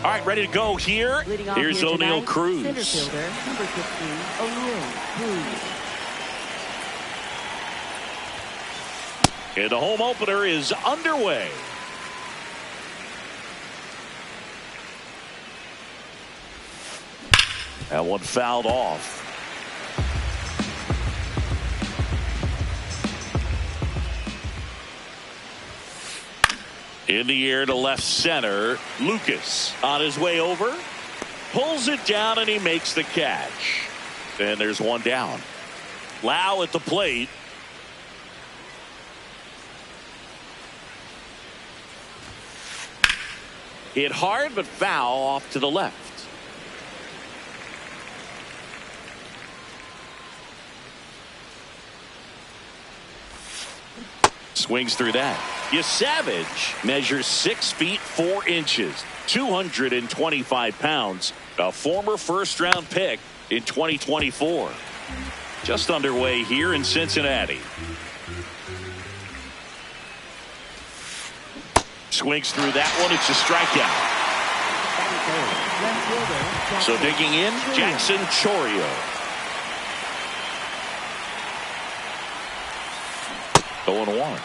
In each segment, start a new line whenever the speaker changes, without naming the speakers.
All right, ready to go here. Here's O'Neal Cruz.
Center fielder, number 15, O'Neal Cruz.
And the home opener is underway. That one fouled off. In the air to left center. Lucas on his way over. Pulls it down and he makes the catch. And there's one down. Lau at the plate. Hit hard but foul off to the left. Swings through that. Yesavage measures 6 feet 4 inches, 225 pounds, a former first-round pick in 2024. Just underway here in Cincinnati. Swings through that one. It's a strikeout. So digging in, Jackson Chourio. 0-1.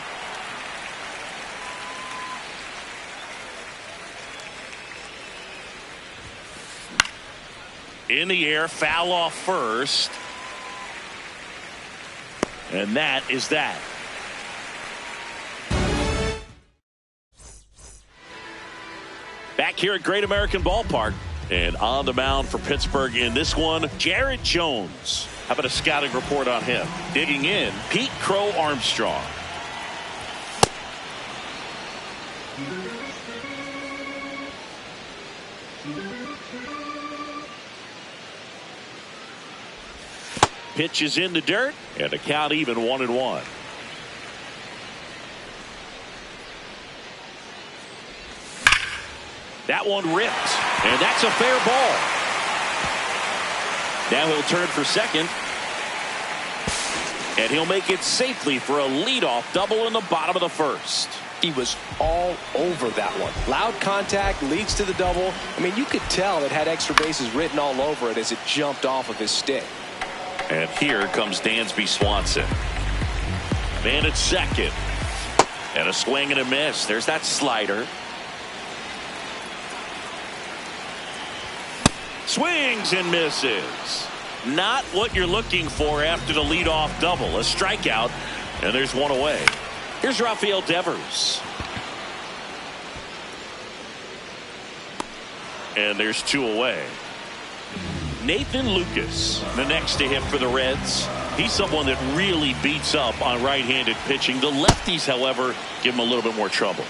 In the air, foul off first. And that is that. Back here at Great American Ballpark. And on the mound for Pittsburgh in this one, Jared Jones. How about a scouting report on him? Digging in, Pete Crow Armstrong. Pitch is in the dirt, and the count even 1-1. That one ripped, and that's a fair ball. Now he'll turn for second, and he'll make it safely for a leadoff double in the bottom of the first.
He was all over that one. Loud contact leads to the double. I mean, you could tell it had extra bases written all over it as it jumped off of his stick.
And here comes Dansby Swanson. Man at second. And a swing and a miss. There's that slider. Swings and misses. Not what you're looking for after the leadoff double. A strikeout. And there's one away. Here's Rafael Devers. And there's 2 away. Nathan Lucas, the next to hit for the Reds. He's someone that really beats up on right-handed pitching. The lefties, however, give him a little bit more trouble.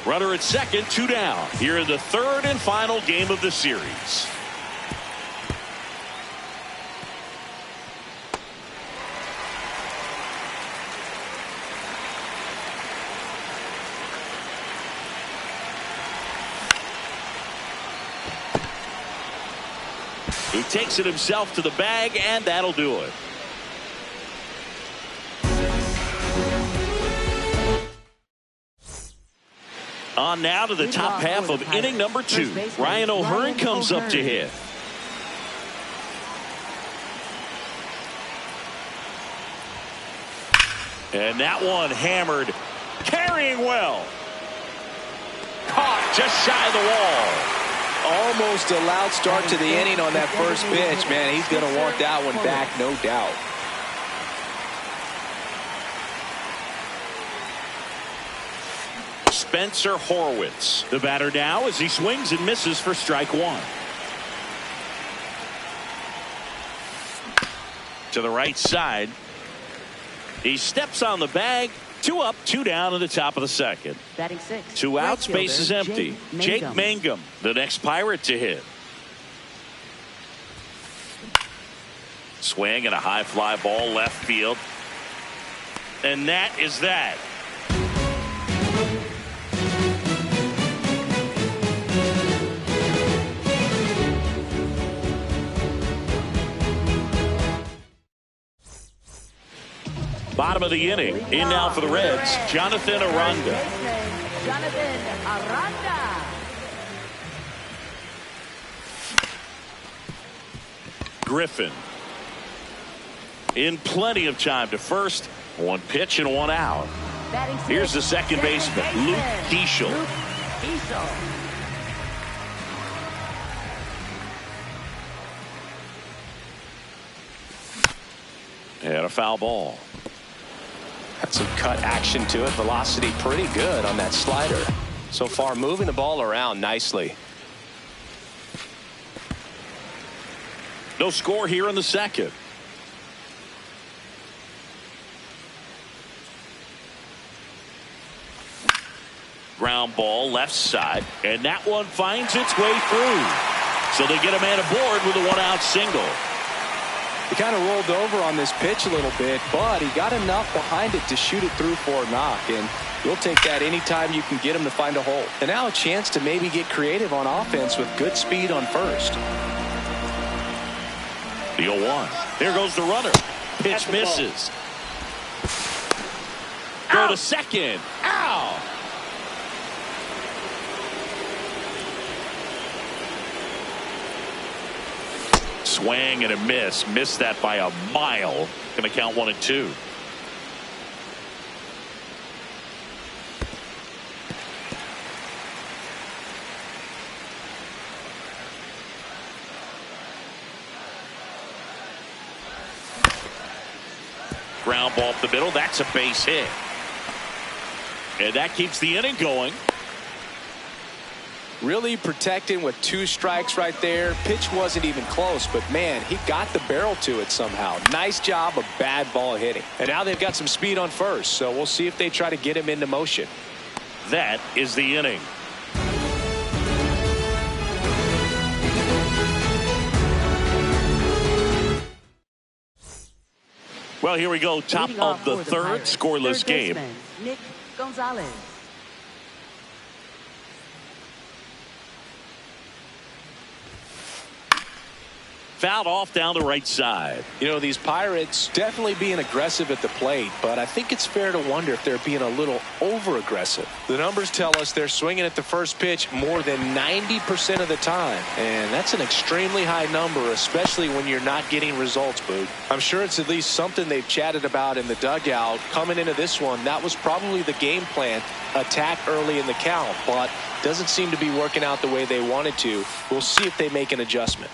Runner at second, 2 down. Here in the third and final game of the series. He takes it himself to the bag, and that'll do it. On now to the top half of inning number 2. Ryan O'Hearn comes up to hit. And that one hammered, carrying well. Caught just shy of the wall.
Almost a loud start to the inning on that first pitch. Man, he's going to want that one back, no doubt.
Spencer Horwitz, the batter now, as he swings and misses for strike 1. To the right side. He steps on the bag. 2 up, 2 down in the top of the second.
Batting 6.
2 outs, base is empty. Jake Mangum, the next Pirate to hit. Swing and a high fly ball left field. And that is that. Bottom of the inning. In now for the Reds, Jonathan Aranda.
Jonathan Aranda.
Griffin. In plenty of time to first. One pitch and one out. Here's the second baseman, Luke Keeschel. And a foul ball.
Had some cut action to it. Velocity pretty good on that slider. So far moving the ball around nicely.
No score here in the second. Ground ball left side, and that one finds its way through. So they get a man aboard with a one-out single.
He kind of rolled over on this pitch a little bit, but he got enough behind it to shoot it through for a knock, and you'll take that anytime you can get him to find a hole. And now a chance to maybe get creative on offense with good speed on first.
The 0-1. Here goes the runner. Pitch misses. Go to second. Ow! Swing and a miss. Missed that by a mile. Going to count 1-2. Ground ball up the middle. That's a base hit. And that keeps the inning going.
Really protecting with 2 strikes right there. Pitch wasn't even close, but man, he got the barrel to it somehow. Nice job of bad ball hitting. And now they've got some speed on first, so we'll see if they try to get him into motion.
That is the inning. Well, here we go. Top of the third, scoreless game.
Nick Gonzalez.
Fouled off down the right side.
You know, these Pirates definitely being aggressive at the plate, but I think it's fair to wonder if they're being a little over-aggressive. The numbers tell us they're swinging at the first pitch more than 90% of the time, and that's an extremely high number, especially when you're not getting results, Boog. I'm sure it's at least something they've chatted about in the dugout. Coming into this one, that was probably the game plan, attack early in the count, but doesn't seem to be working out the way they wanted to. We'll see if they make an adjustment.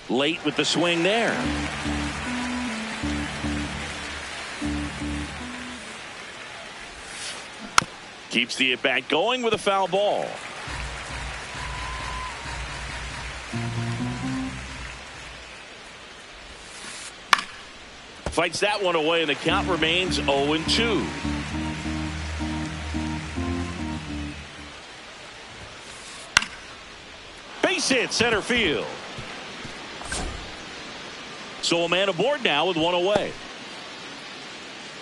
Late with the swing there. Keeps the at-bat going with a foul ball. Fights that one away, and the count remains 0-2. Base hit center field. So a man aboard now with one away.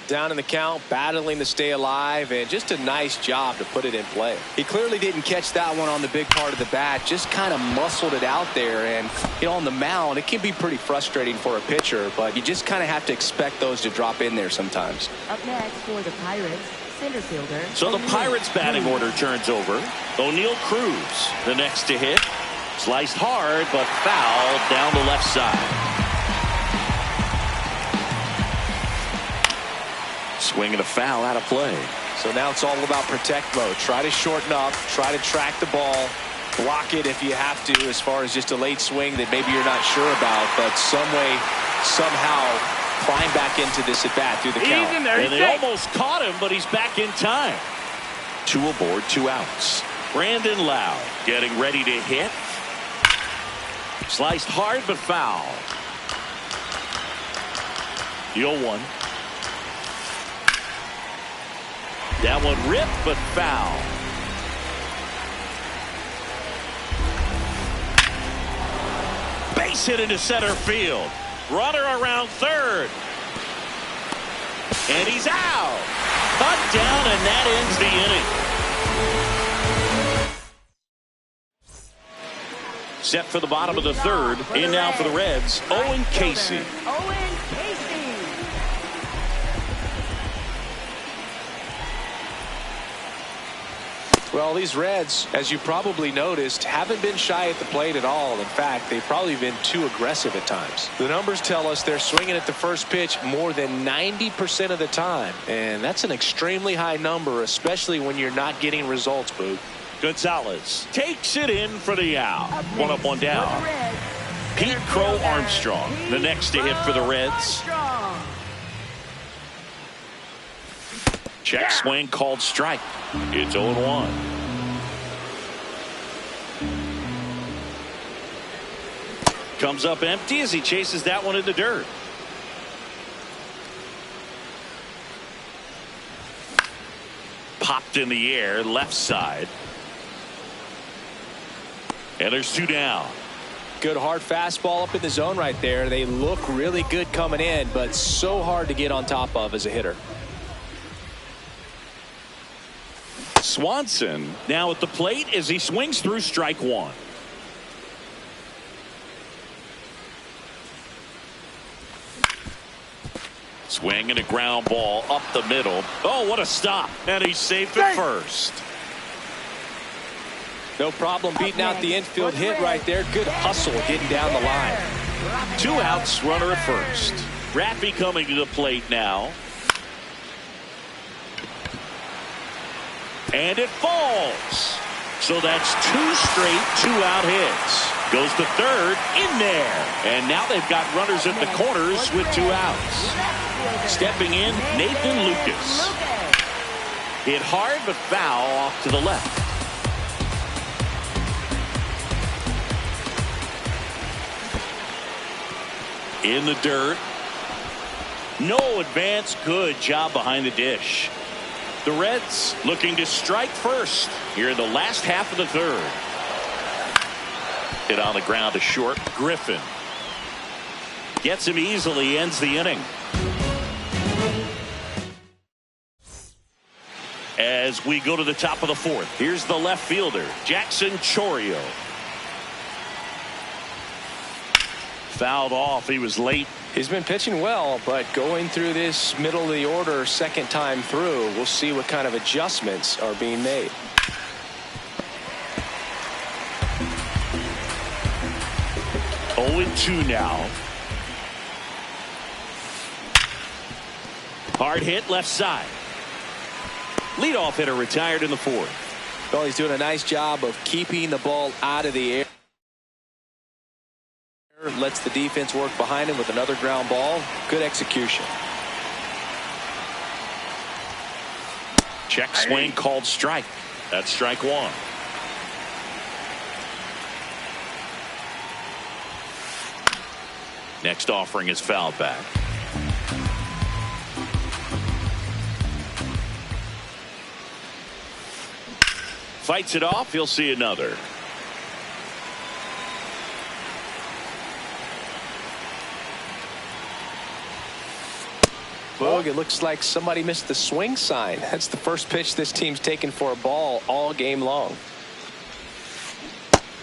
Down in the count, battling to stay alive, and just a nice job to put it in play. He clearly didn't catch that one on the big part of the bat, just kind of muscled it out there. And, you know, on the mound, it can be pretty frustrating for a pitcher, but you just kind of have to expect those to drop in there sometimes.
Up next for the Pirates, center fielder.
So the Pirates batting order turns over. O'Neal Cruz, the next to hit. Sliced hard, but foul down the left side. Swing and a foul out of play.
So now it's all about protect mode. Try to shorten up, try to track the ball, block it if you have to, as far as just a late swing that maybe you're not sure about, but some way, somehow climb back into this at bat through the count.
And they almost caught him, but he's back in time. 2 aboard, 2 outs. Brandon Lowe getting ready to hit. Sliced hard but foul. The 0-1. That one ripped but foul. Base hit into center field. Runner around third. And he's out. Cut down, and that ends the inning. Set for the bottom of the third. In now for the Reds, Owen Casey.
Owen Casey.
Well, these Reds, as you probably noticed, haven't been shy at the plate at all. In fact, they've probably been too aggressive at times. The numbers tell us they're swinging at the first pitch more than 90% of the time. And that's an extremely high number, especially when you're not getting results, Boog.
Gonzalez takes it in for the out. One up, one down. Pete Crow Armstrong, the next to hit for the Reds. Check swing called strike. It's 0-1. Comes up empty as he chases that one in the dirt. Popped in the air, left side. And there's 2 down.
Good hard fastball up in the zone right there. They look really good coming in, but so hard to get on top of as a hitter.
Swanson now at the plate as he swings through strike 1. Swing and a ground ball up the middle. Oh, what a stop. And he's safe at first.
No problem beating out the infield hit right there. Good hustle getting down the line.
2 outs, runner at first. Rappy coming to the plate now. And it falls. So that's 2 straight 2-out hits. Goes to third, in there. And now they've got runners at the corners with 2 outs. Stepping in, Nathan Lucas. Hit hard but foul off to the left. In the dirt. No advance. Good job behind the dish. The Reds looking to strike first here in the last half of the third. Hit on the ground to short. Griffin gets him easily, ends the inning. As we go to the top of the 4th, here's the left fielder, Jackson Chourio. Fouled off. He was late.
He's been pitching well, but going through this middle of the order second time through, we'll see what kind of adjustments are being made.
Oh, 2 now. Hard hit left side. Leadoff hitter retired in the 4th.
Well, he's doing a nice job of keeping the ball out of the air. Lets the defense work behind him with another ground ball. Good execution.
Check swing called strike. That's strike 1. Next offering is fouled back. Fights it off. He'll see another.
Boog, it looks like somebody missed the swing sign. That's the first pitch this team's taken for a ball all game long.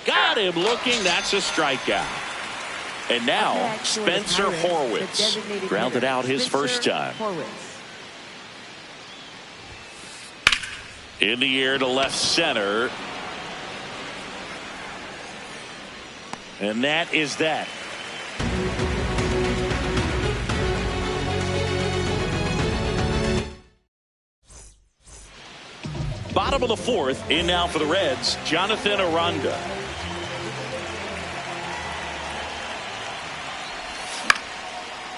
Got him looking. That's a strikeout. And now Spencer Horwitz grounded out his first time. In the air to left center. And that is that. Bottom of the 4th, in now for the Reds, Jonathan Aranda.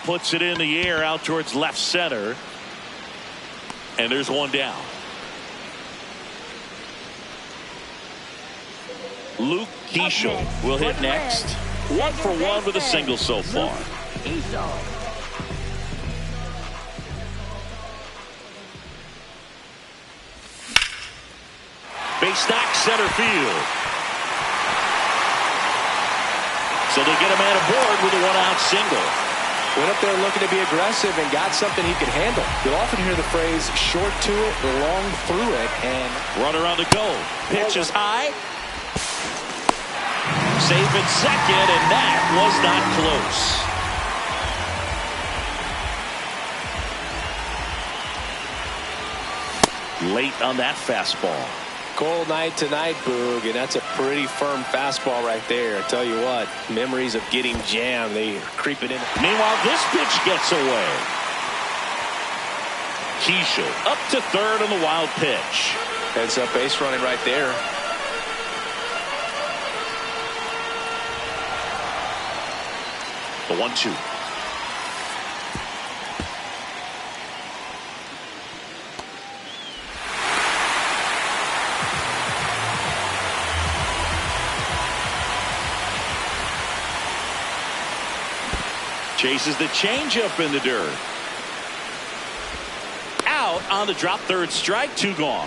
Puts it in the air out towards left center. And there's 1 down. Luke Keeschel will hit next. 1 for 1 with a single so far. Base knock center field. So they get a man aboard with a 1-out single.
Went up there looking to be aggressive and got something he could handle. You'll often hear the phrase short to it, long through it, and
runner on the go. Pitch is high. Safe at second, and that was not close. Late on that fastball.
cold night tonight, Boog, and that's a pretty firm fastball right there. I tell you what, memories of getting jammed, they are creeping in.
Meanwhile, this pitch gets away. Keishel up to third on the wild pitch.
Heads up base running right there.
The 1-2. Chases the changeup in the dirt. Out on the drop, third strike, 2 gone.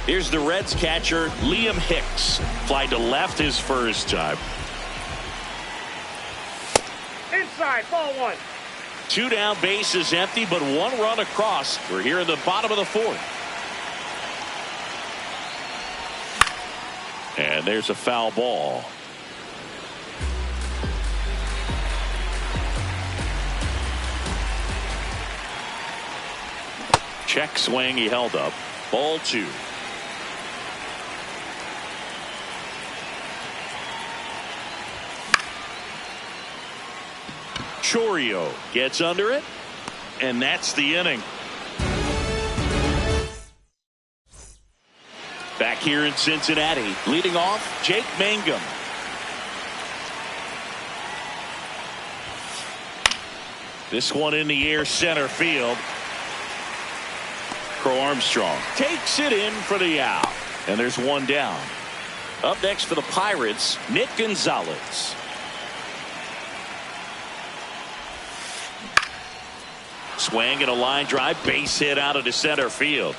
Here's the Reds catcher, Liam Hicks. Fly to left his first time.
Inside, ball 1.
2 down, bases empty, but 1 run across. We're here in the bottom of the 4th. And there's a foul ball. Check swing, he held up. Ball 2. Chourio gets under it, and that's the inning. Back here in Cincinnati, leading off, Jake Mangum. This one in the air, center field. Crow Armstrong takes it in for the out, and there's 1 down. Up next for the Pirates, Nick Gonzalez. Swing and a line drive, base hit out of the center field.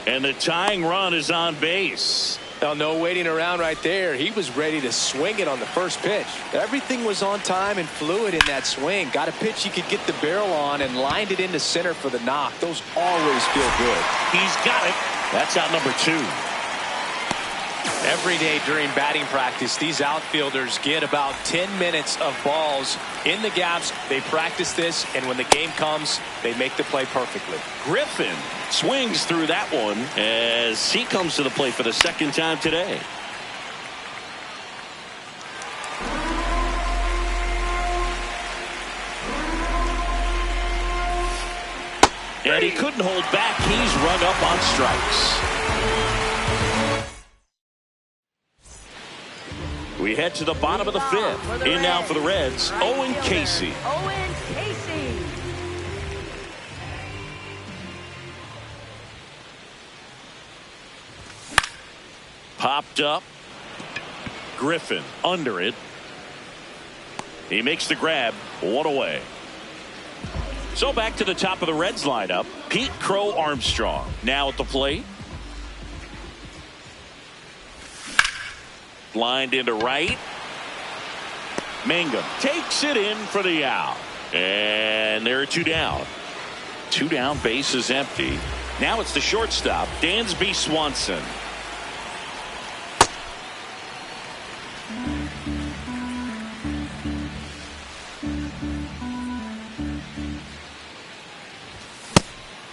And the tying run is on base.
Well, no waiting around right there. He was ready to swing it on the first pitch. Everything was on time and fluid in that swing. Got a pitch he could get the barrel on and lined it into center for the knock. Those always feel good.
He's got it. That's out number 2.
Every day during batting practice, these outfielders get about 10 minutes of balls in the gaps. They practice this, and when the game comes, they make the play perfectly.
Griffin swings through that one as he comes to the plate for the 2nd time today. And he couldn't hold back. He's rung up on strikes. We head to the bottom of the 5th. In now for the Reds, Owen Casey.
Owen Casey.
Popped up. Griffin under it. He makes the grab. 1 away. So back to the top of the Reds lineup. Pete Crow Armstrong now at the plate. Lined into right. Mangum takes it in for the out. And there are 2 down. 2 down, base is empty. Now it's the shortstop, Dansby Swanson.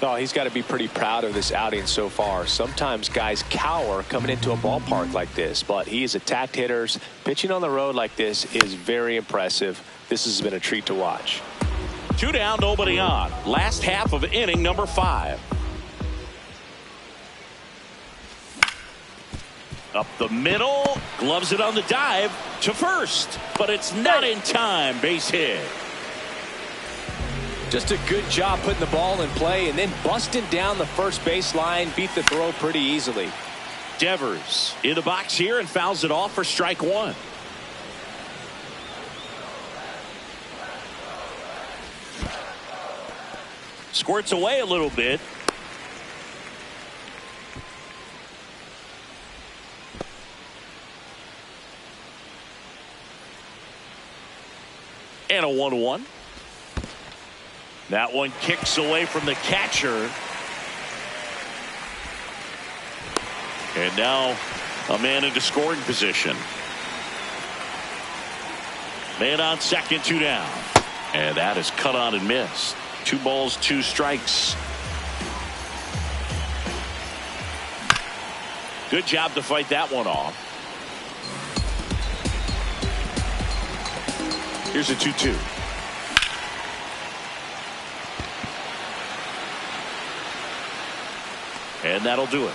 Oh, he's got to be pretty proud of this outing so far. Sometimes guys cower coming into a ballpark like this, but he has attacked hitters. Pitching on the road like this is very impressive. This has been a treat to watch.
2 down, nobody on. Last half of inning number 5. Up the middle, gloves it on the dive to first, but it's not in time. Base hit.
Just a good job putting the ball in play and then busting down the first base line. Beat the throw pretty easily.
Devers in the box here and fouls it off for strike 1. Squirts away a little bit. And a 1-1. That one kicks away from the catcher. And now a man into scoring position. Man on second, 2 down. And that is cut on and missed. 2 balls, 2 strikes. Good job to fight that one off. Here's a 2-2. And that'll do it.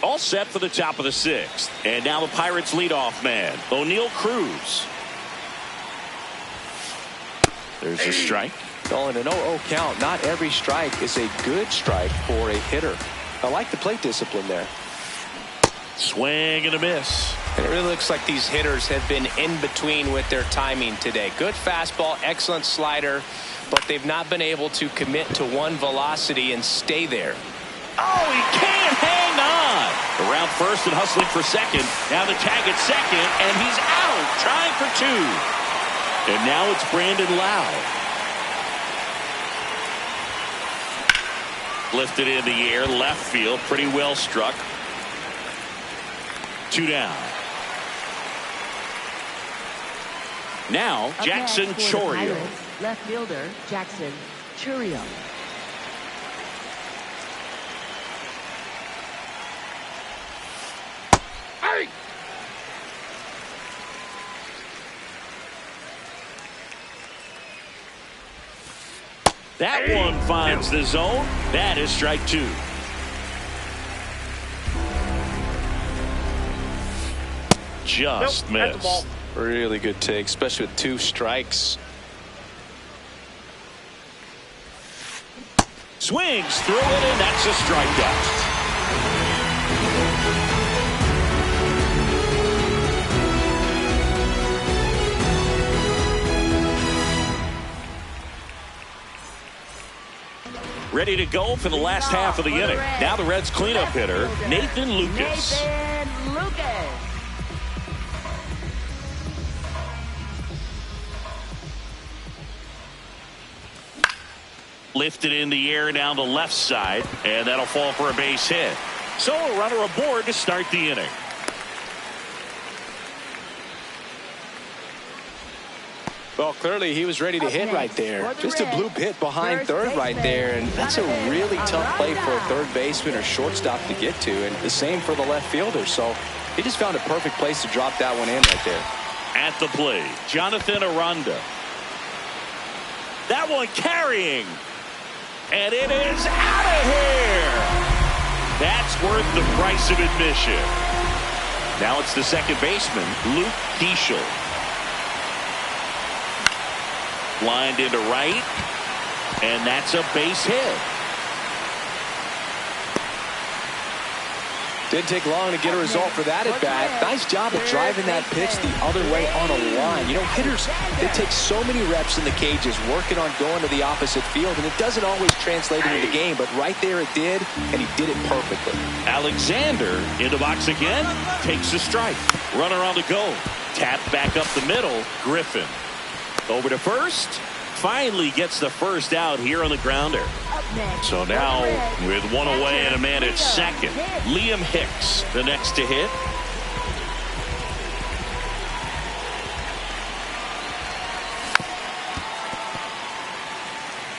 All set for the top of the sixth. And now the Pirates leadoff man, O'Neal Cruz. There's a strike.
Calling an 0-0 count. Not every strike is a good strike for a hitter. I like the plate discipline there.
Swing and a miss.
And it really looks like these hitters have been in between with their timing today. Good fastball, excellent slider, but they've not been able to commit to one velocity and stay there.
Oh, he can't hang on. Around first and hustling for second. Now the tag at second, and he's out, trying for two. And now it's Brandon Lowe. Lifted in the air, left field, pretty well struck. 2 down. Now Jackson Chourio.
Left fielder Jackson Chourio.
Hey!
That one finds the zone. That is strike 2. Just
Nope, that's the ball.
missed.
Really good take, especially with 2 strikes.
Swings through it, and that's a strikeout. Ready to go for the last half of the inning. Now the Reds cleanup hitter, Nathan Lucas.
Nathan Lucas.
Lifted in the air down the left side, and that'll fall for a base hit. So a runner aboard to start the inning.
Well, clearly he was ready to hit right there. Just a bloop hit behind third right there, and that's a really tough play for a third baseman or shortstop to get to, and the same for the left fielder. So he just found a perfect place to drop that one in right there.
At the plate, Jonathan Aranda. That one carrying, and it is out of here. That's worth the price of admission. Now it's the second baseman, Luke Keeschel. Lined into right, and that's a base hit.
Didn't take long to get a result for that at bat. Nice job of driving that pitch the other way on a line. You know, hitters, they take so many reps in the cages working on going to the opposite field, and it doesn't always translate into the game, but right there it did, and he did it perfectly.
Alexander in the box again, takes a strike. Runner on the go. Tapped back up the middle, Griffin. Over to first. Finally gets the first out here on the grounder. So now with one away and a man at second, Liam Hicks the next to hit.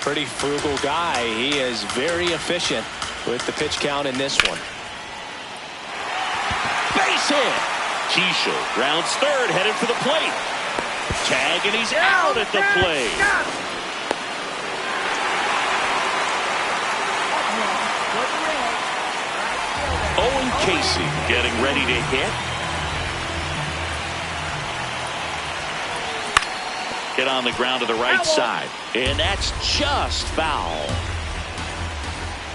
Pretty frugal guy. He is very efficient with the pitch count in this one.
Base hit. Keeschel rounds third, headed for the plate. Tag, and he's out at the plate. Owen Casey getting ready to hit. Hit on the ground to the right side, and that's just foul.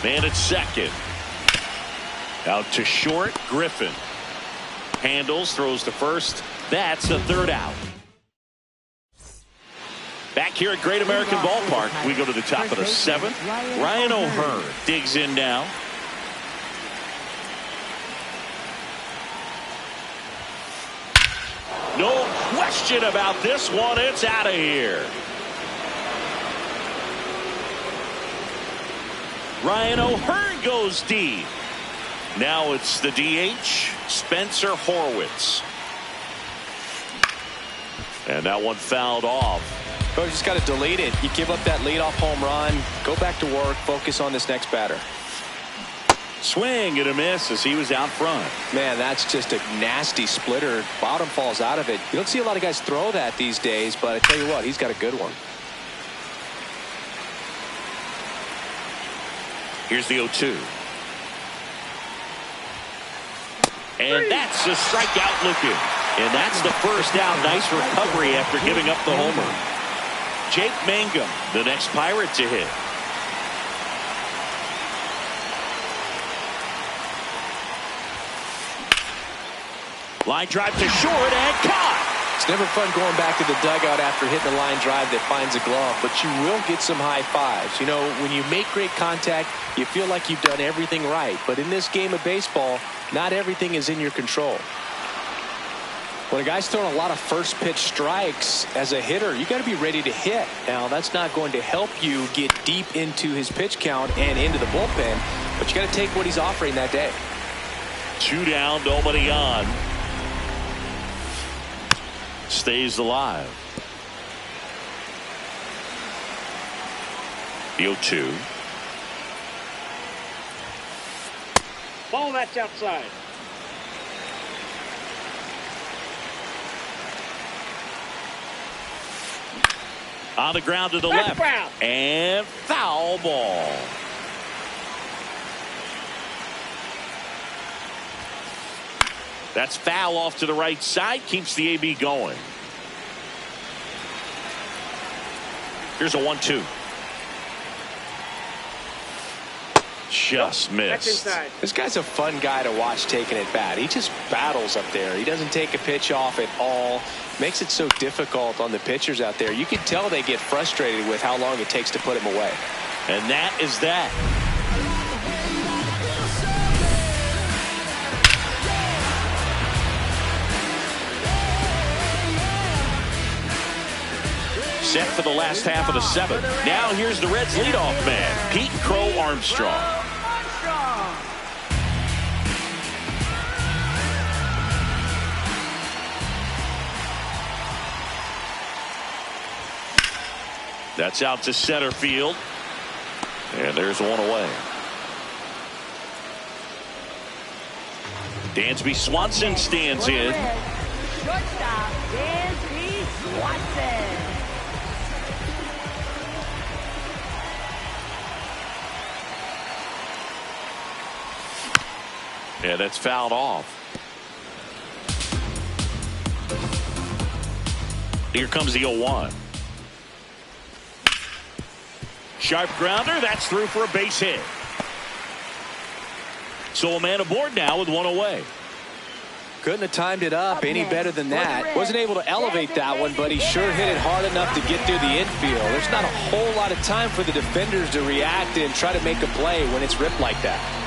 Man at second. Out to short, Griffin. Handles, throws to first. That's the third out. Back here at Great American Ballpark, we go to the top of the seventh. Ryan O'Hearn digs in now. No question about this one. It's out of here. Ryan O'Hearn goes deep. Now it's the DH, Spencer Horwitz. And that one fouled off.
Oh, you just got to delete it. You give up that leadoff home run. Go back to work. Focus on this next batter.
Swing and a miss as he was out front.
Man, that's just a nasty splitter. Bottom falls out of it. You don't see a lot of guys throw that these days, but I tell you what, he's got a good one.
Here's the 0-2. And that's a strikeout looking. And that's the first down. Nice recovery after giving up the homer. Jake Mangum, the next Pirate to hit. Line drive to short and caught.
It's never fun going back to the dugout after hitting a line drive that finds a glove, but you will get some high fives. You know, when you make great contact, you feel like you've done everything right. But in this game of baseball, not everything is in your control. When a guy's throwing a lot of first pitch strikes as a hitter, you got to be ready to hit. Now, that's not going to help you get deep into his pitch count and into the bullpen, but you got to take what he's offering that day.
2 down, nobody on. Stays alive. The 0-2.
Ball that's outside.
On the ground to the
That's
left.
foul.
And foul ball. That's foul off to the right side. Keeps the AB going. Here's a 1-2. Just
That's
missed.
inside.
This guy's a fun guy to watch taking at bat. He just battles up there. He doesn't take a pitch off at all. Makes it so difficult on the pitchers out there. You can tell they get frustrated with how long it takes to put him away.
And that is that. Set for the last half of the 7th. Now here's the Reds leadoff man, Pete Crow Armstrong. That's out to center field. And there's one away. Dansby Swanson stands in.
Shortstop, Dansby Swanson.
Yeah, that's fouled off. Here comes the 0-1. Sharp grounder. That's through for a base hit. So a man aboard now with one away.
Couldn't have timed it up any better than that. Wasn't able to elevate that one, but he sure hit it hard enough to get through the infield. There's not a whole lot of time for the defenders to react and try to make a play when it's ripped like that.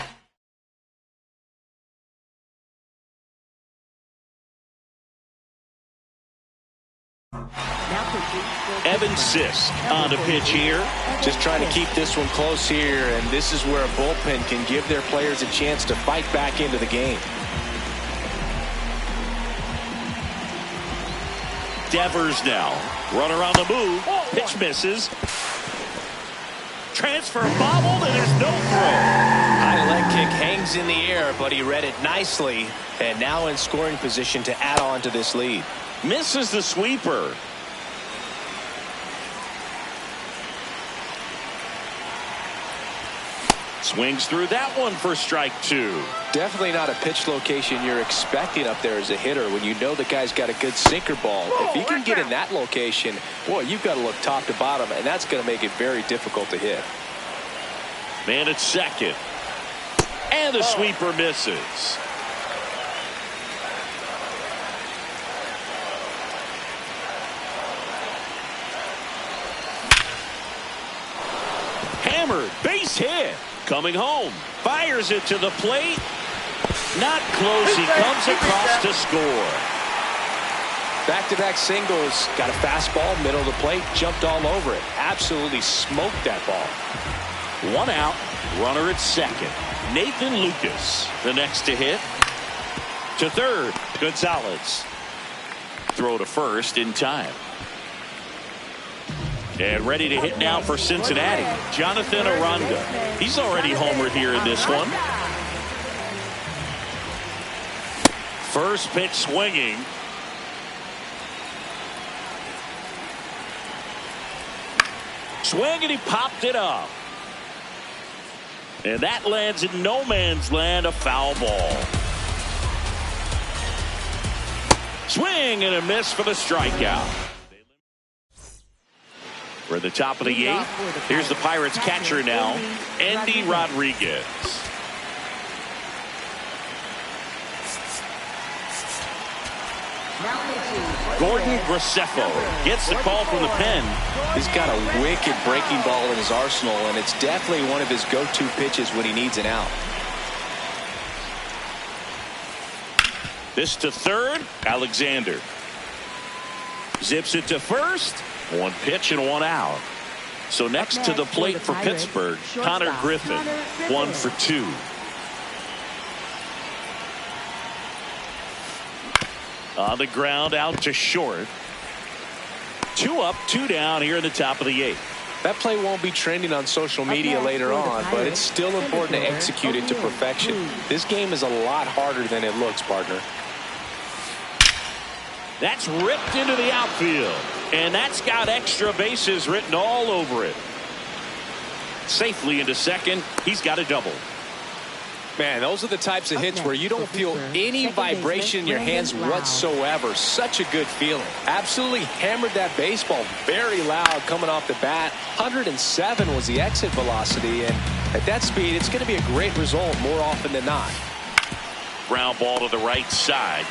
Evan Sisk on the pitch here.
Just trying to keep this one close here, and this is where a bullpen can give their players a chance to fight back into the game.
Devers now. Runner on the move. Pitch misses. Transfer bobbled, and there's no throw.
High leg kick hangs in the air, but he read it nicely, and now in scoring position to add on to this lead.
Misses the sweeper. Swings through that one for strike 2.
Definitely not a pitch location you're expecting up there as a hitter when you know the guy's got a good sinker ball. If he can get in that location, boy, you've got to look top to bottom, and that's going to make it very difficult to hit.
Man at second. And the sweeper misses. Hammered, base hit. Coming home, fires it to the plate. Not close. He comes across to score.
Back-to-back singles. Got a fastball, middle of the plate, jumped all over it. Absolutely smoked that ball.
1 out, runner at second. Nathan Lucas, the next to hit. To third, Gonzalez. throw to first in time. And ready to hit now for Cincinnati, Jonathan Aranda. He's already homered here in this one. First pitch swinging. Swing, and he popped it up. And that lands in no man's land, a foul ball. Swing and a miss for the strikeout. We're at the top of the 8th. Here's the Pirates catcher now, Andy Rodriguez. Gordon Graceffo gets the call from the pen.
He's got a wicked breaking ball in his arsenal, and it's definitely one of his go-to pitches when he needs an out.
This to third, Alexander. Zips it to first. One pitch and one out. So next to the plate for Pittsburgh, Connor Griffin, 1 for 2. On the ground, out to short. 2 up, 2 down here in the top of the 8th.
That play won't be trending on social media later on, but it's still important to execute it to perfection. This game is a lot harder than it looks, partner.
That's ripped into the outfield, and that's got extra bases written all over it. Safely into second. He's got a double.
Man, those are the types of hits where you don't feel any vibration in your hands whatsoever. Such a good feeling. Absolutely hammered that baseball very loud coming off the bat. 107 was the exit velocity, and at that speed, it's going to be a great result more often than not.
Ground ball to the right side.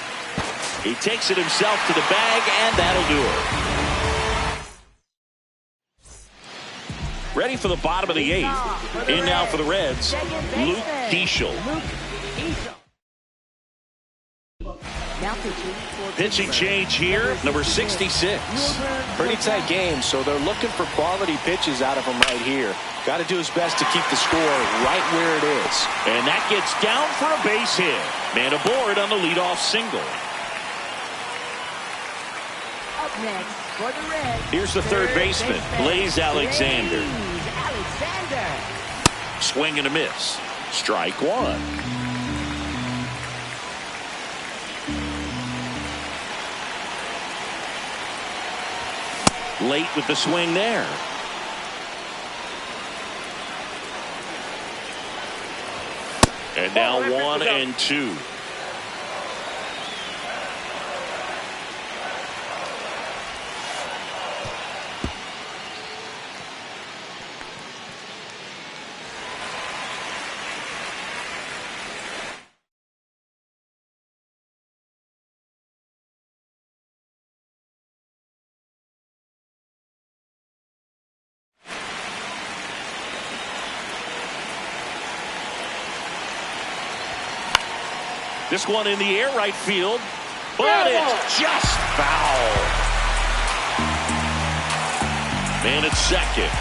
He takes it himself to the bag, and that'll do it. Ready for the bottom of the 8th. In now for the Reds, Luke Keeschel. Pitching change here, number 66.
Pretty tight game, so they're looking for quality pitches out of him right here. Got to do his best to keep the score right where it is.
And that gets down for a base hit. Man aboard on the leadoff single.
Up next for the Reds.
Here's the third baseman, Blaze Alexander. Swing and a miss. Strike 1. Late with the swing there. And now 1 and 2. This one in the air, right field, but it's just foul. Man at second.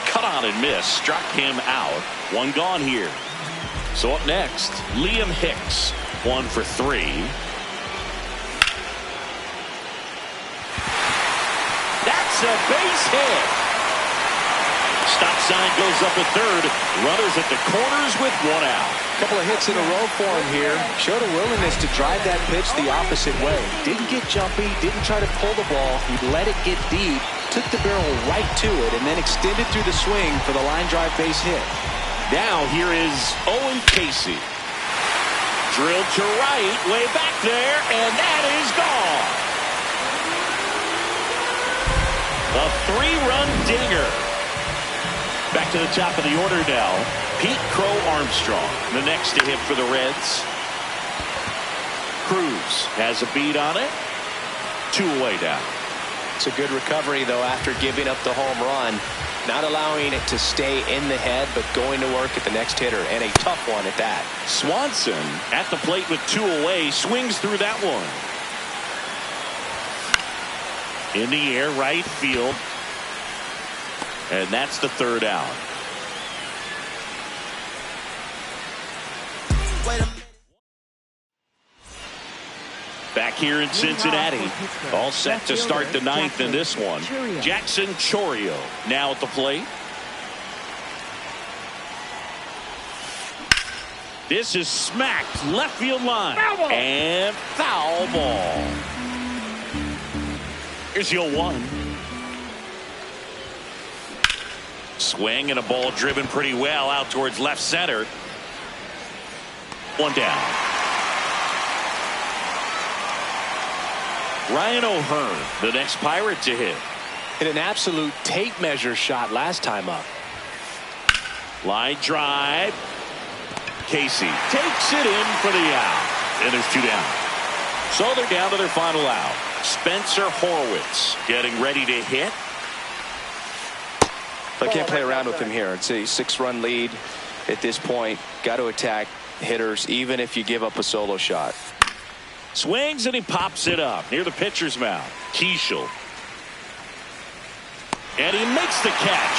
Cut on and miss. Struck him out. 1 gone here. So up next, Liam Hicks. 1 for 3. That's a base hit. Stop sign goes up at third. Runners at the corners with 1 out.
Couple of hits in a row for him here. Showed a willingness to drive that pitch the opposite way. Didn't get jumpy, didn't try to pull the ball. He let it get deep, took the barrel right to it, and then extended through the swing for the line drive base hit.
Now here is Owen Casey. Drilled to right, way back there, and that is gone. A 3-run dinger. Back to the top of the order now. Pete Crow Armstrong, the next to hit for the Reds. Cruz has a beat on it. 2 away down.
It's a good recovery, though, after giving up the home run. Not allowing it to stay in the head, but going to work at the next hitter, and a tough one at that.
Swanson at the plate with 2 away, swings through that one. In the air, right field. And that's the 3rd out. Back here in Cincinnati. All set to start the ninth in this one. Jackson Chourio now at the plate. This is smacked left field line. And foul ball. Here's your 1. Swing and a ball driven pretty well out towards left center. 1 down. Ryan O'Hearn, the next Pirate to hit.
Hit an absolute tape measure shot last time up.
Line drive. Casey takes it in for the out. And there's 2 down. So they're down to their final out. Spencer Horwitz getting ready to hit.
I can't play around with him here. It's a 6-run lead at this point. Got to attack hitters even if you give up a solo shot.
Swings and he pops it up near the pitcher's mound. Keishel. And he makes the catch.